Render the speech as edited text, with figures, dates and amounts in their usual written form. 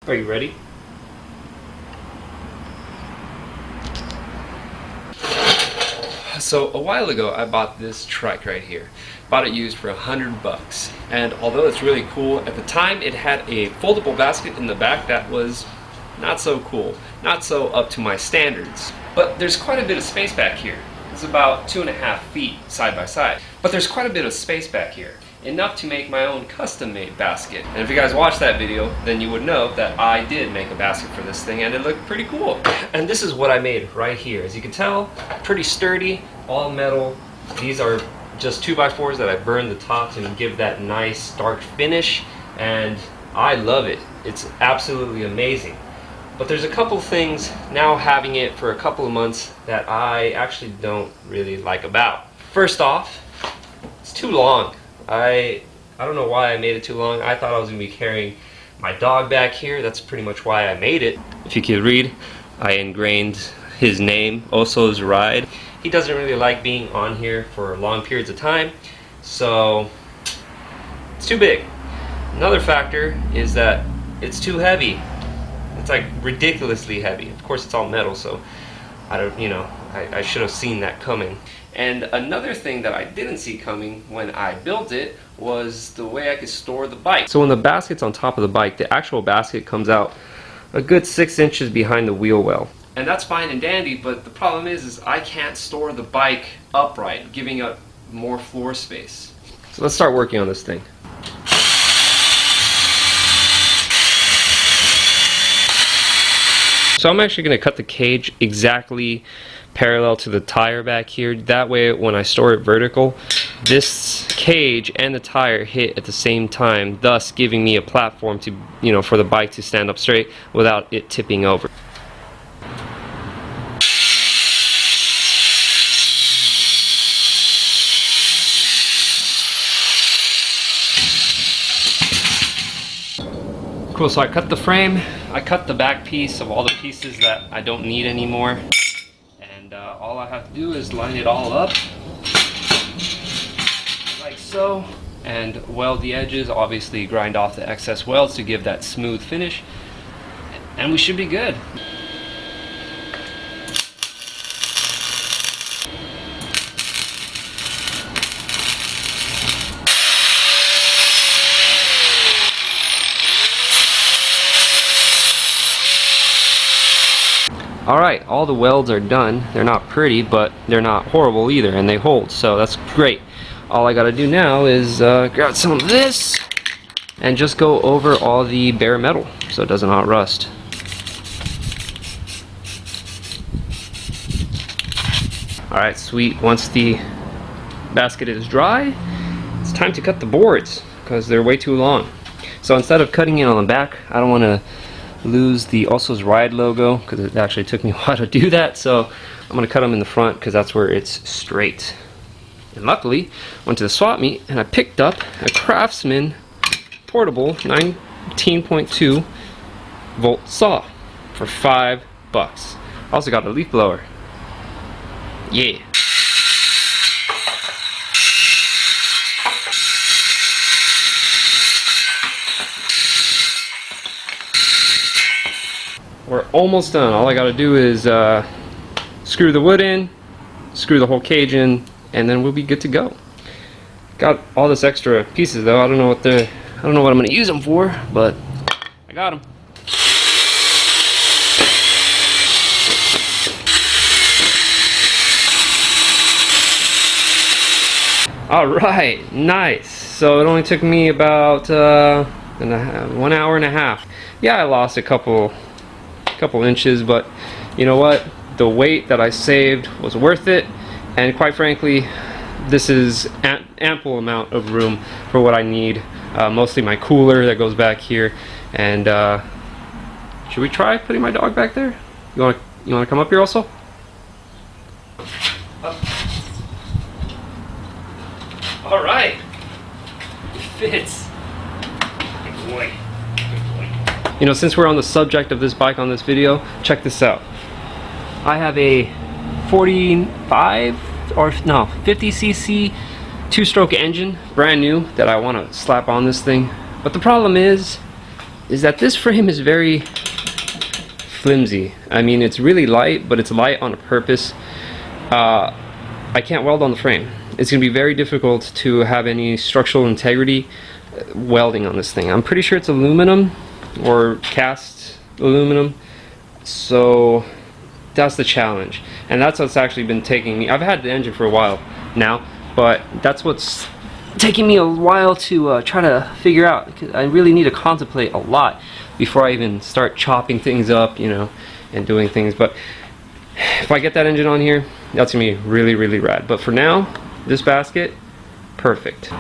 Are you ready? So a while ago I bought this trike right here. Bought it used for $100, and although it's really cool, at the time it had a foldable basket in the back that was not so cool, not so up to my standards. But there's quite a bit of space back here. It's about 2.5 feet side by side. But there's quite a bit of space back here, enough to make my own custom-made basket. And if you guys watched that video, then you would know that I did make a basket for this thing, and it looked pretty cool. And this is what I made right here. As you can tell, pretty sturdy, all metal. These are just 2x4s that I burned the top to give that nice dark finish, and I love it. It's absolutely amazing. But there's a couple things now having it for a couple of months that I actually don't really like about. First off, it's too long. I don't know why I made it too long. I thought I was going to be carrying my dog back here. That's pretty much why I made it. If you could read, I ingrained his name, Oso's Ride. He doesn't really like being on here for long periods of time, so it's too big. Another factor is that it's too heavy. It's like ridiculously heavy. Of course it's all metal, so I should have seen that coming. And another thing that I didn't see coming when I built it was the way I could store the bike. So when the basket's on top of the bike, the actual basket comes out a good 6 inches behind the wheel well. And that's fine and dandy, but the problem is I can't store the bike upright, giving up more floor space. So let's start working on this thing. So I'm actually going to cut the cage exactly parallel to the tire back here. That way when I store it vertical, this cage and the tire hit at the same time, thus giving me a platform to, for the bike to stand up straight without it tipping over. Cool, so I cut the frame, I cut the back piece of all the pieces that I don't need anymore, and all I have to do is line it all up, like so, and weld the edges, obviously grind off the excess welds to give that smooth finish, and we should be good. Alright, all the welds are done. They're not pretty, but they're not horrible either, and they hold, so that's great. All I gotta do now is grab some of this and just go over all the bare metal so it doesn't hot rust. Alright, sweet. Once the basket is dry, it's time to cut the boards because they're way too long. So instead of cutting it on the back, I don't want to lose the Oso's Ride logo because it actually took me a while to do that, so I'm going to cut them in the front because that's where it's straight. And luckily went to the swap meet and I picked up a Craftsman portable 19.2 volt saw for $5. Also got a leaf blower. Yeah. We're almost done. All I gotta do is screw the wood in, screw the whole cage in, and then we'll be good to go. Got all this extra pieces though. I don't know what I'm gonna use them for, but I got them. All right, nice. So it only took me about 1 hour and a half. Yeah, I lost a couple inches, but you know what, the weight that I saved was worth it, and quite frankly this is ample amount of room for what I need, mostly my cooler that goes back here. And should we try putting my dog back there? You want to come up here also? All right, it fits. Good boy. Since we're on the subject of this bike on this video, check this out. I have a 50cc two-stroke engine, brand new, that I want to slap on this thing. But the problem is, is that this frame is very flimsy. I mean, it's really light, but it's light on purpose. I can't weld on the frame. It's going to be very difficult to have any structural integrity welding on this thing. I'm pretty sure it's aluminum or cast aluminum, so that's the challenge, and that's what's actually been taking me. I've had the engine for a while now, but that's what's taking me a while to try to figure out, because I really need to contemplate a lot before I even start chopping things up, you know, and doing things. But if I get that engine on here, that's gonna be really, really rad. But for now, this basket, perfect.